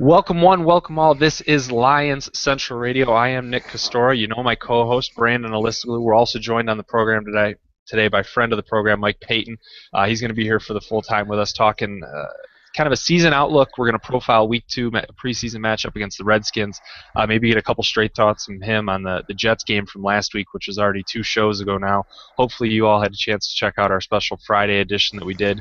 Welcome one, welcome all. This is Lions Central Radio. I am Nick Castora. You know my co-host Brandon Alisoglu. We're also joined on the program today by friend of the program Mike Payton. He's going to be here for the full time with us, talking kind of a season outlook. We're going to profile Week 2 preseason matchup against the Redskins. Maybe get a couple straight thoughts from him on the Jets game from last week, which was already 2 shows ago now. Hopefully you all had a chance to check out our special Friday edition that we did.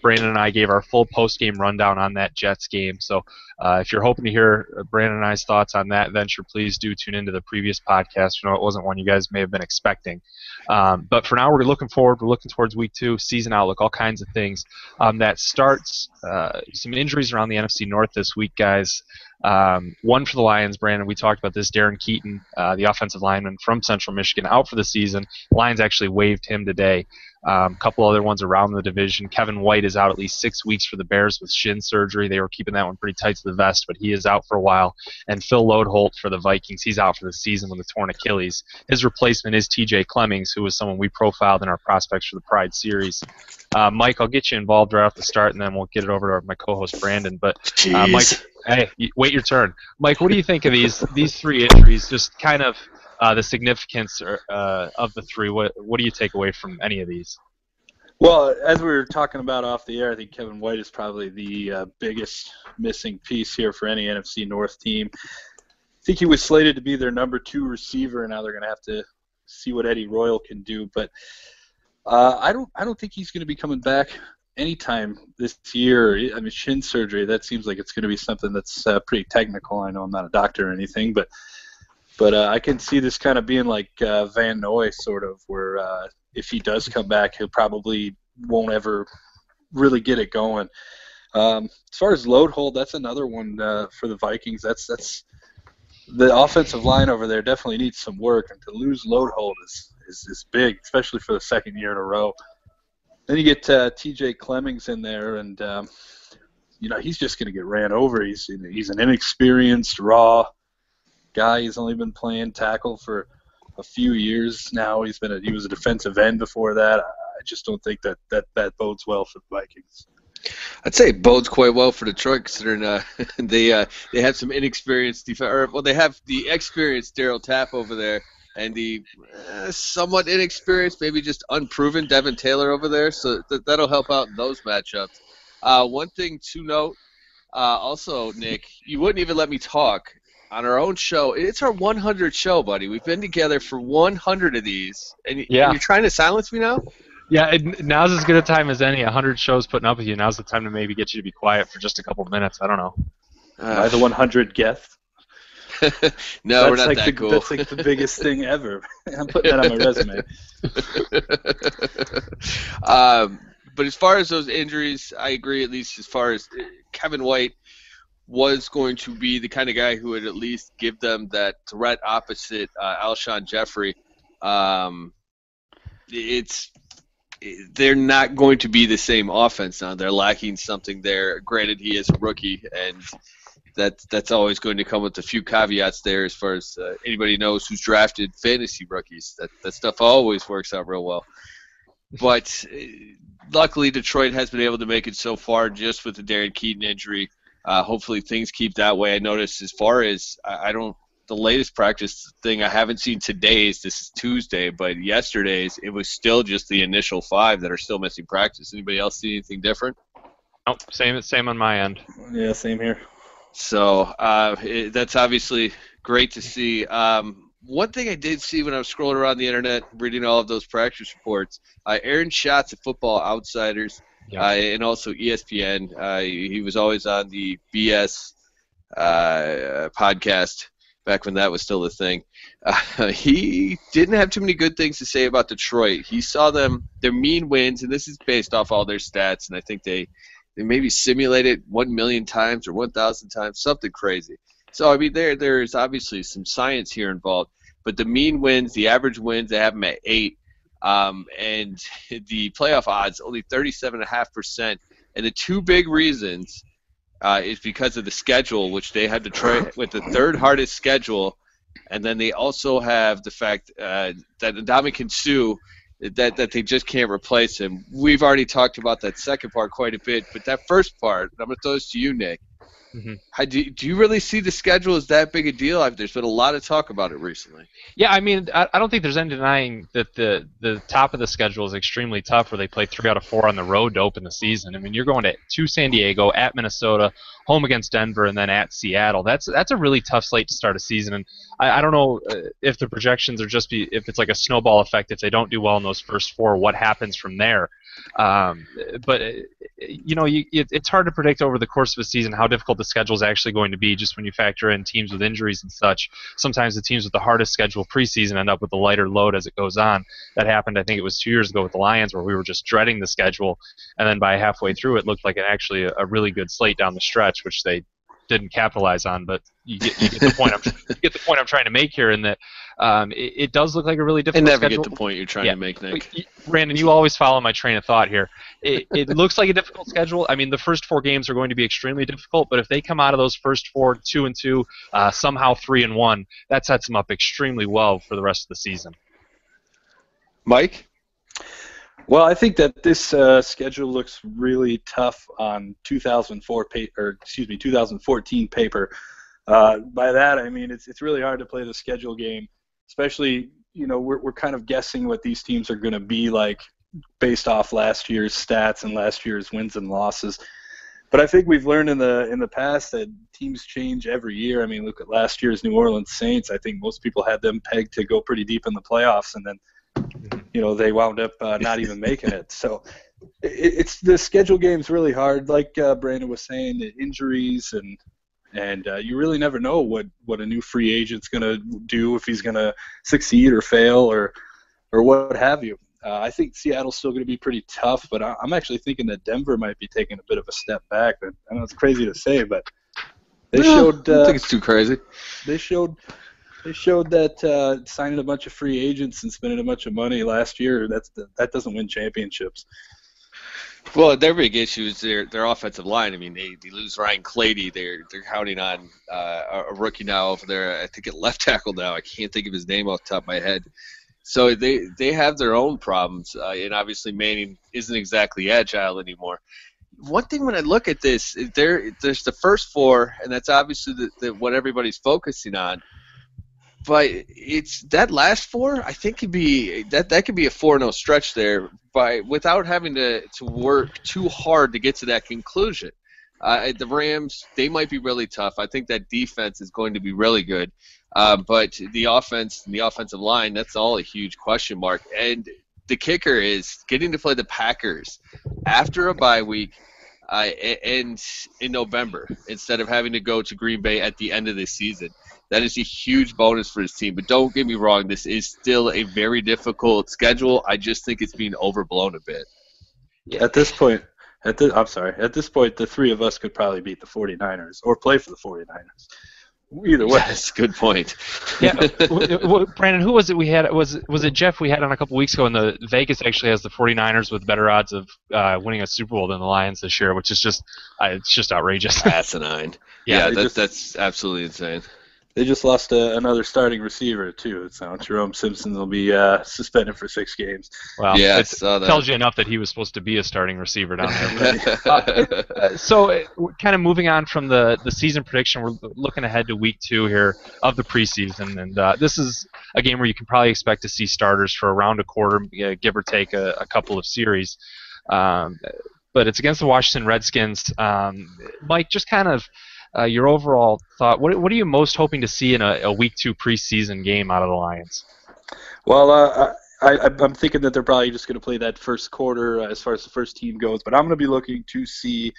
Brandon and I gave our full post-game rundown on that Jets game. So if you're hoping to hear Brandon and I's thoughts on that venture, please do tune into the previous podcast. It wasn't one you guys may have been expecting. But for now, we're looking forward. We're looking towards Week 2, season outlook, all kinds of things. That starts some injuries around the NFC North this week, guys. One for the Lions, Brandon. We talked about this. Darren Keaton, the offensive lineman from Central Michigan, out for the season. Lions actually waived him today. A couple other ones around the division. Kevin White is out at least 6 weeks for the Bears with shin surgery. They were keeping that one pretty tight to the vest, but he is out for a while. And Phil Lodeholt for the Vikings, he's out for the season with a torn Achilles. His replacement is TJ Clemmings, who was someone we profiled in our prospects for the Pride series. Mike, I'll get you involved right off the start, and then we'll get it over to my co-host Brandon. But Mike, hey, wait your turn. Mike, what do you think of these 3 injuries? Just kind of the significance of the 3. What do you take away from any of these? Well, as we were talking about off the air, I think Kevin White is probably the biggest missing piece here for any NFC North team. I think he was slated to be their number 2 receiver, and now they're going to have to see what Eddie Royal can do. But I don't think he's going to be coming back anytime this year. I mean, shin surgery, that seems like it's going to be something that's pretty technical. I know I'm not a doctor or anything, but I can see this kind of being like Van Noy, sort of, where if he does come back, he'll probably won't ever really get it going. As far as Lodeholt, that's another one for the Vikings. That's the offensive line over there definitely needs some work, and to lose Lodeholt is big, especially for the second year in a row. Then you get TJ Clemmings in there, and he's just going to get ran over. He's an inexperienced, raw guy. He's only been playing tackle for a few years now. He was a defensive end before that. I just don't think that bodes well for the Vikings. I'd say it bodes quite well for Detroit, considering they have some inexperienced they have the experienced Darryl Tapp over there, and the somewhat inexperienced, maybe just unproven Devin Taylor over there. So that'll help out in those matchups. One thing to note, also, Nick, you wouldn't even let me talk on our own show. It's our 100th show, buddy. We've been together for 100 of these, and you're trying to silence me now? Yeah, now's as good a time as any. 100 shows putting up with you. Now's the time to maybe get you to be quiet for just a couple of minutes. I don't know. Am I the 100 guest? No, we're not that cool. That's like the biggest thing ever. I'm putting that on my resume. But as far as those injuries, I agree, at least as far as Kevin White was going to be the kind of guy who would at least give them that threat opposite Alshon Jeffrey. They're not going to be the same offense now. They're lacking something there. Granted, he is a rookie, and that's always going to come with a few caveats there as far as anybody knows who's drafted fantasy rookies. That stuff always works out real well. But luckily, Detroit has been able to make it so far just with the Darren Keaton injury. Hopefully things keep that way. I noticed as far as the latest practice thing I haven't seen today's, this is Tuesday, but yesterday's, it was still just the initial 5 that are still missing practice. Anybody else see anything different? Nope, same on my end. Yeah, same here. So that's obviously great to see. One thing I did see when I was scrolling around the internet, reading all of those practice reports, Aaron Schatz at Football Outsiders, and also ESPN. He was always on the BS podcast back when that was still a thing. He didn't have too many good things to say about Detroit. He saw their mean wins, and this is based off all their stats, and I think they maybe simulated 1 million times or 1,000 times, something crazy. So, I mean, there's obviously some science here involved, but the mean wins, the average wins, they have them at 8. And the playoff odds, only 37.5%. And the 2 big reasons is because of the schedule, which they had Detroit with the 3rd hardest schedule. And then they also have the fact that Ndamukong Suh, that they just can't replace him. We've already talked about that second part quite a bit, but that first part, I'm going to throw this to you, Nick. Mm-hmm. Do you really see the schedule as that big a deal? There's been a lot of talk about it recently. Yeah, I mean, I don't think there's any denying that the top of the schedule is extremely tough, where they play 3 out of 4 on the road to open the season. I mean, you're going to San Diego, at Minnesota, home against Denver, and then at Seattle. That's a really tough slate to start a season. And I don't know if the projections are if it's like a snowball effect. If they don't do well in those first 4, what happens from there? But it's hard to predict over the course of a season how difficult the schedule is actually going to be, just when you factor in teams with injuries and such. Sometimes the teams with the hardest schedule preseason end up with a lighter load as it goes on. That happened, I think it was 2 years ago with the Lions, where we were just dreading the schedule, and then by halfway through it looked like actually a really good slate down the stretch, which they didn't capitalize on. But you get the point. You get the point I'm trying to make here, in that it does look like a really difficult schedule. I never get the point you're trying to make, Nick. Brandon, you always follow my train of thought here. It looks like a difficult schedule. I mean, the first 4 games are going to be extremely difficult, but if they come out of those first 4 2-2, somehow 3-1, that sets them up extremely well for the rest of the season. Mike? Well, I think that this schedule looks really tough on 2014 paper. By that, I mean it's really hard to play the schedule game, especially we're kind of guessing what these teams are going to be like based off last year's stats and last year's wins and losses. But I think we've learned in the past that teams change every year. I mean, look at last year's New Orleans Saints. I think most people had them pegged to go pretty deep in the playoffs, and then they wound up not even making it. So it's the schedule game's really hard. Like Brandon was saying, the injuries and you really never know what a new free agent's going to do, if he's going to succeed or fail or what have you. I think Seattle's still going to be pretty tough, but I'm actually thinking that Denver might be taking a bit of a step back. I know it's crazy to say, but they showed. I don't think it's too crazy. They showed that signing a bunch of free agents and spending a bunch of money last year, that doesn't win championships. Well, their big issue is their offensive line. I mean, they lose Ryan Clady. They're counting on a rookie now over there. I think at left tackle now. I can't think of his name off the top of my head. So they have their own problems, and obviously Manning isn't exactly agile anymore. One thing when I look at this, there's the first 4, and that's obviously what everybody's focusing on. But it's that last 4, I think could be that could be a 4-0 stretch there, without having to work too hard to get to that conclusion. The Rams, they might be really tough. I think that defense is going to be really good. But the offense and the offensive line, that's all a huge question mark. And the kicker is getting to play the Packers after a bye week and in November, instead of having to go to Green Bay at the end of the season. That is a huge bonus for his team. But don't get me wrong, this is still a very difficult schedule. I just think it's being overblown a bit. Yeah. At this point, the 3 of us could probably beat the 49ers or play for the 49ers. Either way. Yes, good point. Yeah, Brandon, who was it we had? Was it Jeff we had on a couple weeks ago? And the Vegas actually has the 49ers with better odds of winning a Super Bowl than the Lions this year, which is just it's just outrageous. Asinine. Yeah, that's absolutely insane. They just lost another starting receiver, too. So Jerome Simpson will be suspended for 6 games. Well, yeah, it tells you enough that he was supposed to be a starting receiver down there. So kind of moving on from the season prediction, we're looking ahead to week 2 here of the preseason. And this is a game where you can probably expect to see starters for around a quarter, give or take a couple of series. But it's against the Washington Redskins. Mike, just kind of your overall thought. What are you most hoping to see in a week 2 preseason game out of the Lions? Well, I'm thinking that they're probably just going to play that first quarter as far as the first team goes, but I'm going to be looking to see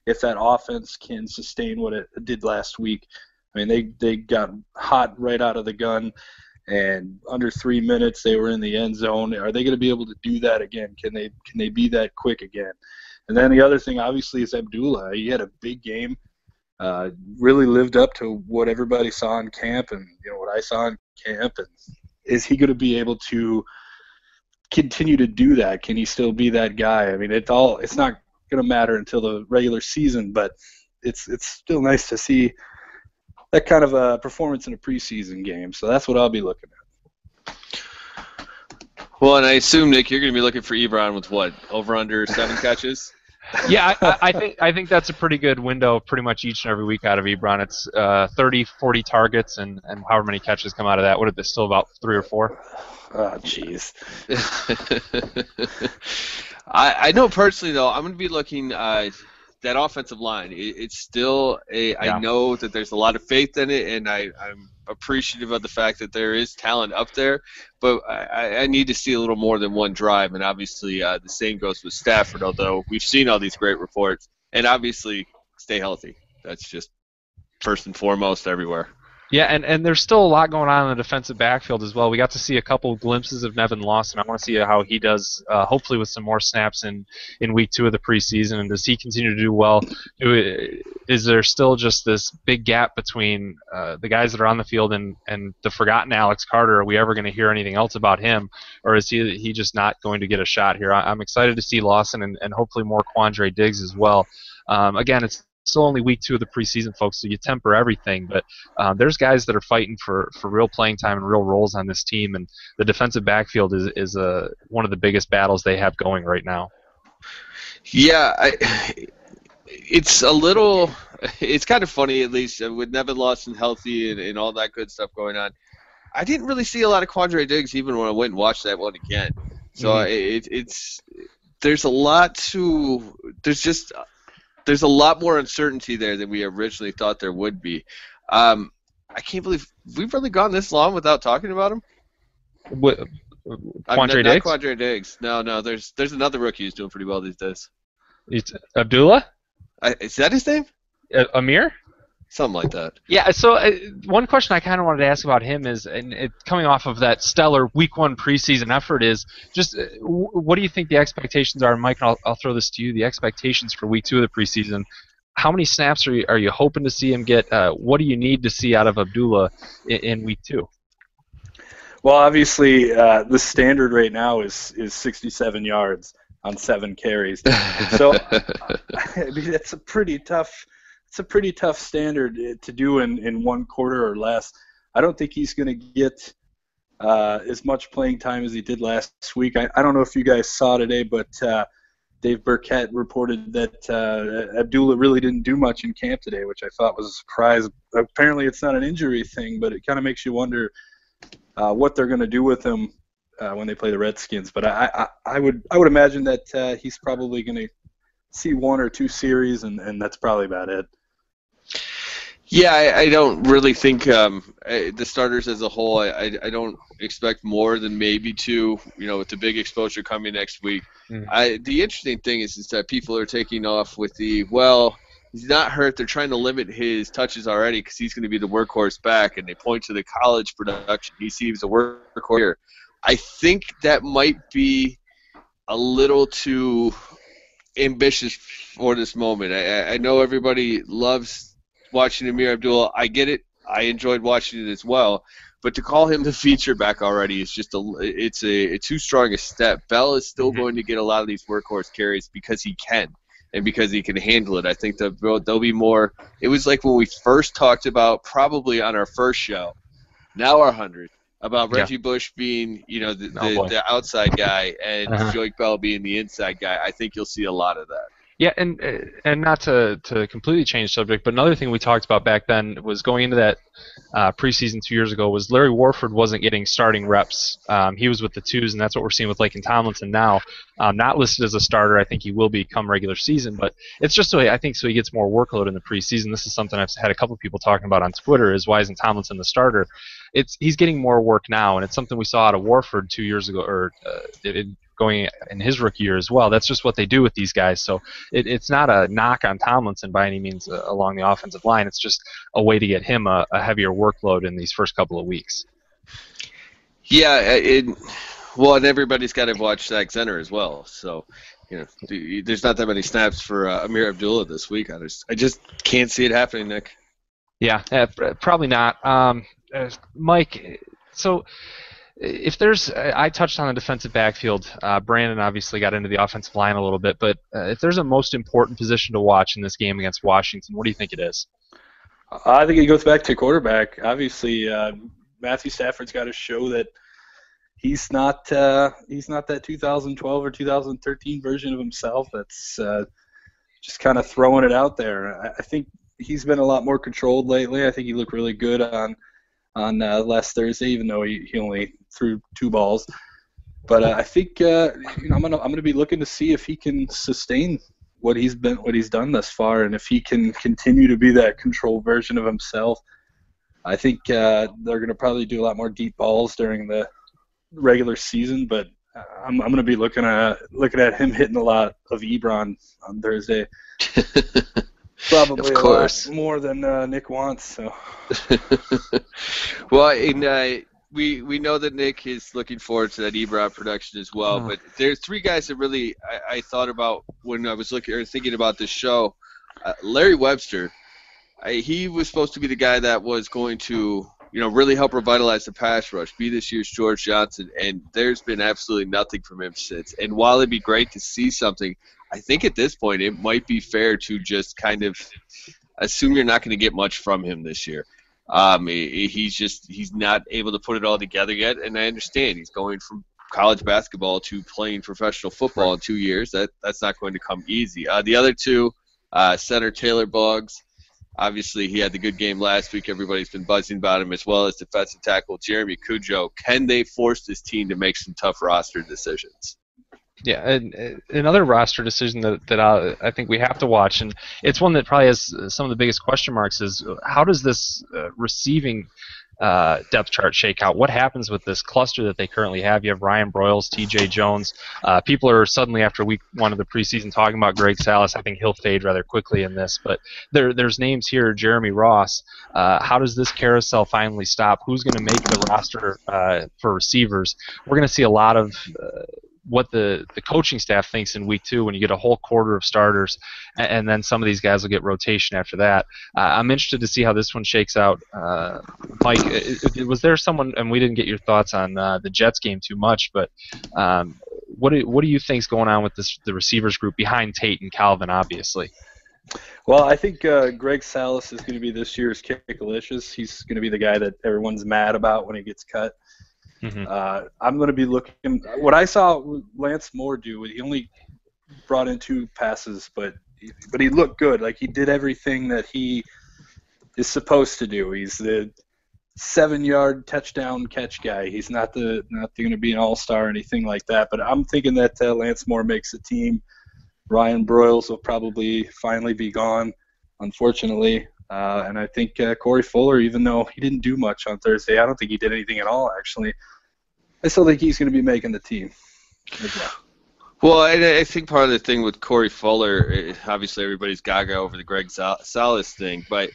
if that offense can sustain what it did last week. I mean, they got hot right out of the gun, and under 3 minutes they were in the end zone. Are they going to be able to do that again? Can they be that quick again? And then the other thing, obviously, is Abdullah. He had a big game. Really lived up to what everybody saw in camp and what I saw in camp. And is he going to be able to continue to do that? Can he still be that guy? I mean, it's not going to matter until the regular season, but it's still nice to see that kind of a performance in a preseason game. So that's what I'll be looking at. Well, and I assume, Nick, you're going to be looking for Ebron with what? Over under 7 catches? Yeah, I think that's a pretty good window pretty much each and every week out of Ebron. It's 30, 40 targets and however many catches come out of that. What are they, still about 3 or 4? Oh, jeez. I know personally though, I'm going to be looking that offensive line. It's still I know that there's a lot of faith in it, and I'm appreciative of the fact that there is talent up there, but I need to see a little more than one drive, and obviously the same goes with Stafford. Although we've seen all these great reports, and obviously stay healthy. That's just first and foremost everywhere. Yeah, and there's still a lot going on in the defensive backfield as well. We got to see a couple glimpses of Nevin Lawson. I want to see how he does, hopefully with some more snaps in week 2 of the preseason. And does he continue to do well? Is there still just this big gap between the guys that are on the field and the forgotten Alex Carter? Are we ever going to hear anything else about him? Or is he just not going to get a shot here? I'm excited to see Lawson and hopefully more Quandre Diggs as well. Again, it's still only week 2 of the preseason, folks, so you temper everything. But there's guys that are fighting for real playing time and real roles on this team, and the defensive backfield is one of the biggest battles they have going right now. Yeah, it's kind of funny, at least, with Nevin Lawson healthy and all that good stuff going on. I didn't really see a lot of Quandre Diggs even when I went and watched that one again. So there's a lot more uncertainty there than we originally thought there would be. I can't believe we've really gone this long without talking about him. Quandre Diggs? Not Quandre Diggs. No. There's another rookie who's doing pretty well these days. It's Abdullah? Is that his name? Amir? Something like that. Yeah, so one question I kind of wanted to ask about him is, and coming off of that stellar Week 1 preseason effort, is just what do you think the expectations are? Mike, and I'll throw this to you. The expectations for Week 2 of the preseason, how many snaps are you hoping to see him get? What do you need to see out of Abdullah in Week 2? Well, obviously, the standard right now is 67 yards on 7 carries. So, I mean, that's a pretty tough standard to do in 1 quarter or less. I don't think he's going to get as much playing time as he did last week. I don't know if you guys saw today, but Dave Burkett reported that Abdullah really didn't do much in camp today, which I thought was a surprise. Apparently it's not an injury thing, but it kind of makes you wonder what they're going to do with him when they play the Redskins. But I would imagine that he's probably going to see 1 or 2 series, and that's probably about it. Yeah, I don't really think the starters as a whole, I don't expect more than maybe 2, with the big exposure coming next week. The interesting thing is that people are taking off with he's not hurt. They're trying to limit his touches already because he's going to be the workhorse back, and they point to the college production. He seems a workhorse here. I think that might be a little too ambitious for this moment. I know everybody loves watching Amir Abdullah. I get it. I enjoyed watching it as well. But to call him the feature back already is just it's too strong a step. Bell is still going to get a lot of these workhorse carries because he can and because he can handle it. I think there'll be more. It was like when we first talked about, probably on our first show, now our 100th, about Reggie Bush being the outside guy and Joique Bell being the inside guy. I think you'll see a lot of that. Yeah, and not to completely change subject, but another thing we talked about back then was going into that preseason 2 years ago was Larry Warford wasn't getting starting reps. He was with the 2s, and that's what we're seeing with Laken Tomlinson now. Not listed as a starter. I think he will become regular season, but it's just so I think so he gets more workload in the preseason. This is something I've had a couple of people talking about on Twitter is why isn't Tomlinson the starter? He's getting more work now, and it's something we saw out of Warford 2 years ago, or going in his rookie year as well. That's just what they do with these guys. So it's not a knock on Tomlinson by any means along the offensive line. It's just a way to get him a heavier workload in these first couple of weeks. Yeah, and everybody's got to watch Zach Zenner as well. So, there's not that many snaps for Amir Abdullah this week. I just can't see it happening, Nick. Yeah, probably not. Mike, so if there's, I touched on the defensive backfield. Brandon obviously got into the offensive line a little bit, but if there's a most important position to watch in this game against Washington, what do you think it is? I think it goes back to quarterback. Obviously, Matthew Stafford's got to show that he's not that 2012 or 2013 version of himself. That's just kind of throwing it out there. I think he's been a lot more controlled lately. I think he looked really good on last Thursday, even though he only threw 2 balls. But I think I'm gonna be looking to see if he can sustain what he's done thus far, and if he can continue to be that controlled version of himself. I think they're gonna probably do a lot more deep balls during the regular season, but I'm gonna be looking at him hitting a lot of Ebron on Thursday. Probably of course. A lot more than Nick wants. So. Well, we know that Nick is looking forward to that Ebron production as well. But there's 3 guys that really I thought about when I was thinking about this show. Larry Webster, he was supposed to be the guy that was going to really help revitalize the pass rush, be this year's George Johnson, and there's been absolutely nothing from him since. And while it'd be great to see something, I think at this point it might be fair to just kind of assume you're not going to get much from him this year. He's not able to put it all together yet, and I understand he's going from college basketball to playing professional football in 2 years. That's not going to come easy. The other 2, center Taylor Boggs. Obviously, he had the good game last week. Everybody's been buzzing about him, as well as defensive tackle Jeremy Cujo. Can they force this team to make some tough roster decisions? Yeah, and another roster decision that I think we have to watch, and it's one that probably has some of the biggest question marks, is how does this receiving depth chart shake out? What happens with this cluster that they currently have? You have Ryan Broyles, T.J. Jones. People are suddenly, after week 1 of the preseason, talking about Greg Salas. I think he'll fade rather quickly in this, but there's names here. Jeremy Ross. How does this carousel finally stop? Who's going to make the roster for receivers? We're going to see a lot of what the coaching staff thinks in week 2 when you get a whole quarter of starters, and then some of these guys will get rotation after that. I'm interested to see how this one shakes out. Mike, was there someone, and we didn't get your thoughts on the Jets game too much, but what do you think's going on with the receivers group behind Tate and Calvin, obviously? Well, I think Greg Salas is going to be this year's Kickalicious. He's going to be the guy that everyone's mad about when he gets cut. Mm-hmm. I'm going to be looking. What I saw Lance Moore do, he only brought in 2 passes, but he looked good. Like, he did everything that he is supposed to do. He's the 7-yard touchdown catch guy. He's not going to be an all-star or anything like that. But I'm thinking that Lance Moore makes the team. Ryan Broyles will probably finally be gone, unfortunately. And I think Corey Fuller, even though he didn't do much on Thursday, I don't think he did anything at all, actually. I still think he's going to be making the team as well. Well, I think part of the thing with Corey Fuller, obviously everybody's gaga over the Greg Salas thing, but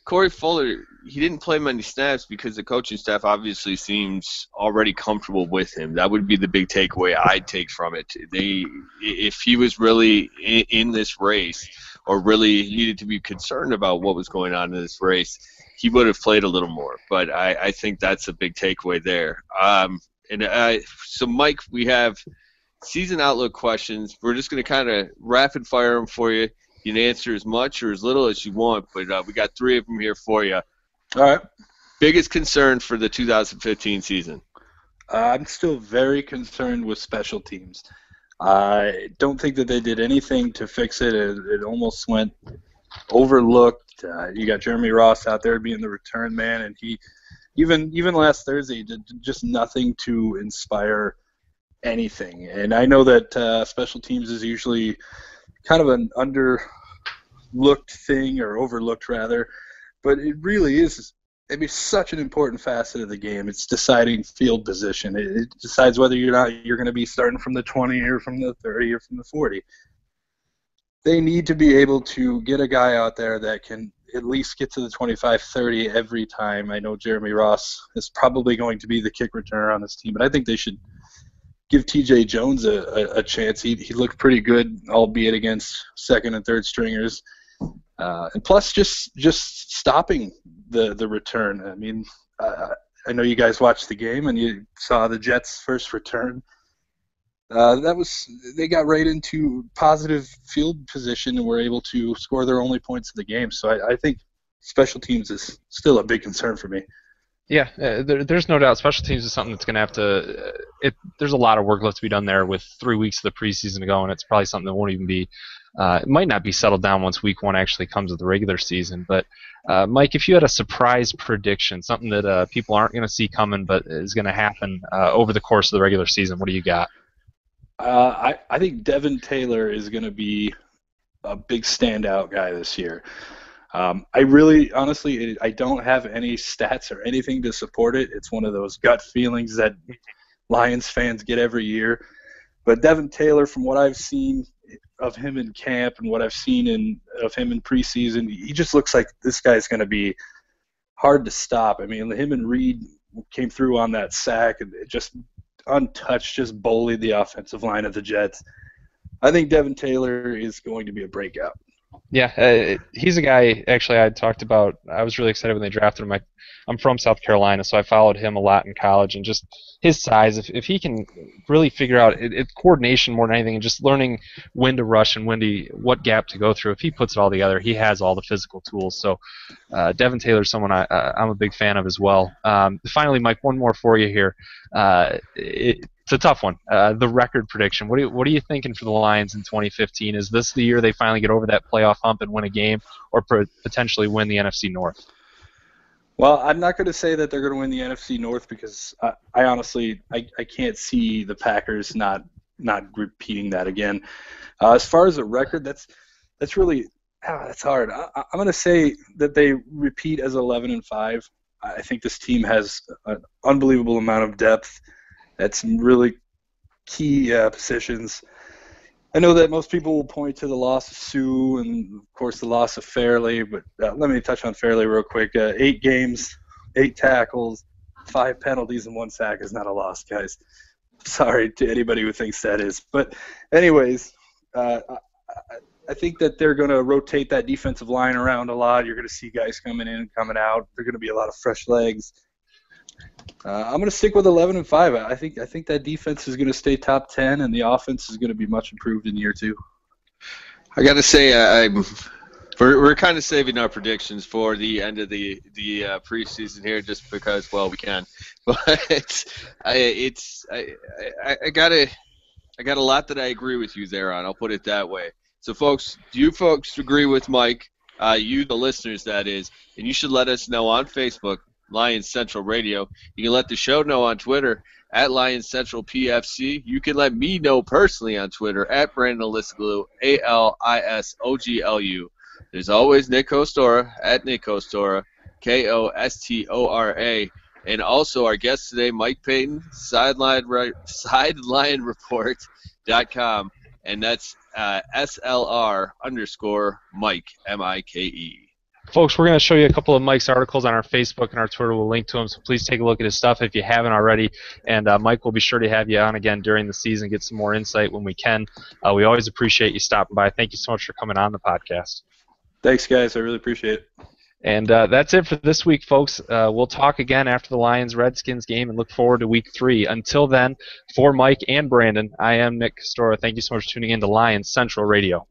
Corey Fuller, he didn't play many snaps because the coaching staff obviously seems already comfortable with him. That would be the big takeaway I'd take from it. If he was really in this race or really needed to be concerned about what was going on in this race, he would have played a little more. But I think that's a big takeaway there. So, Mike, we have season outlook questions. We're just going to kind of rapid fire them for you. You can answer as much or as little as you want, but we got 3 of them here for you. All right. Biggest concern for the 2015 season? I'm still very concerned with special teams. I don't think that they did anything to fix it. It almost went overlooked. You got Jeremy Ross out there being the return man, and he even last Thursday did just nothing to inspire anything. And I know that special teams is usually kind of an underlooked thing, or overlooked rather, but it really is. I mean, such an important facet of the game. It's deciding field position. It decides whether you're going to be starting from the 20 or from the 30 or from the 40. They need to be able to get a guy out there that can at least get to the 25-30 every time. I know Jeremy Ross is probably going to be the kick returner on this team, but I think they should give T.J. Jones a chance. He looked pretty good, albeit against second and third stringers. And plus, just stopping the return. I mean, I know you guys watched the game and you saw the Jets' first return. They got right into positive field position and were able to score their only points of the game. So I think special teams is still a big concern for me. Yeah, there's no doubt special teams is something that's going to have to there's a lot of work left to be done there with 3 weeks of the preseason to go, and it's probably something that won't even be it might not be settled down once week 1 actually comes with the regular season. But Mike, if you had a surprise prediction, something that people aren't going to see coming but is going to happen over the course of the regular season, what do you got? I think Devin Taylor is going to be a big standout guy this year. I really, honestly, I don't have any stats or anything to support it. It's one of those gut feelings that Lions fans get every year. But Devin Taylor, from what I've seen of him in camp and what I've seen of him in preseason, he just looks like this guy's going to be hard to stop. I mean, him and Reed came through on that sack and it just untouched, just bullied the offensive line of the Jets. I think Devin Taylor is going to be a breakout. Yeah, he's a guy, actually, I talked about. I was really excited when they drafted him. I'm from South Carolina, so I followed him a lot in college, and just his size, if he can really figure out it's coordination more than anything, and just learning when to rush and what gap to go through. If he puts it all together, he has all the physical tools. So Devin Taylor's someone I'm a big fan of as well. Finally, Mike, one more for you here. It's a tough one. The record prediction. What are you thinking for the Lions in 2015? Is this the year they finally get over that playoff hump and win a game, or potentially win the NFC North? Well, I'm not going to say that they're going to win the NFC North because I honestly can't see the Packers not repeating that again. As far as a record, that's really that's hard. I'm going to say that they repeat as 11-5. I think this team has an unbelievable amount of depth at some really key positions. I know that most people will point to the loss of Sue and, of course, the loss of Fairley, but let me touch on Fairley real quick. 8 games, 8 tackles, 5 penalties, and 1 sack is not a loss, guys. Sorry to anybody who thinks that is. But anyways, I think that they're going to rotate that defensive line around a lot. You're going to see guys coming in and coming out. There are going to be a lot of fresh legs. I'm going to stick with 11-5. I think that defense is going to stay top 10, and the offense is going to be much improved in year 2. I got to say, we're kind of saving our predictions for the end of the preseason here, just because, well, we can. But I got a lot that I agree with you there on. I'll put it that way. So, folks, do you folks agree with Mike? You, the listeners, that is, and you should let us know on Facebook. Lions Central Radio. You can let the show know on Twitter at Lions Central PFC. You can let me know personally on Twitter at Brandon Lisoglu, ALISOGLU. There's always Nick Kostora at Nick Kostora, KOSTORA. And also our guest today, Mike Payton, SidelineReport.com. And that's SLR_Mike, MIKE. Folks, we're going to show you a couple of Mike's articles on our Facebook and our Twitter. We'll link to them, so please take a look at his stuff if you haven't already. And Mike will be sure to have you on again during the season, get some more insight when we can. We always appreciate you stopping by. Thank you so much for coming on the podcast. Thanks, guys. I really appreciate it. And that's it for this week, folks. We'll talk again after the Lions-Redskins game and look forward to Week 3. Until then, for Mike and Brandon, I am Nick Kostora. Thank you so much for tuning in to Lions Central Radio.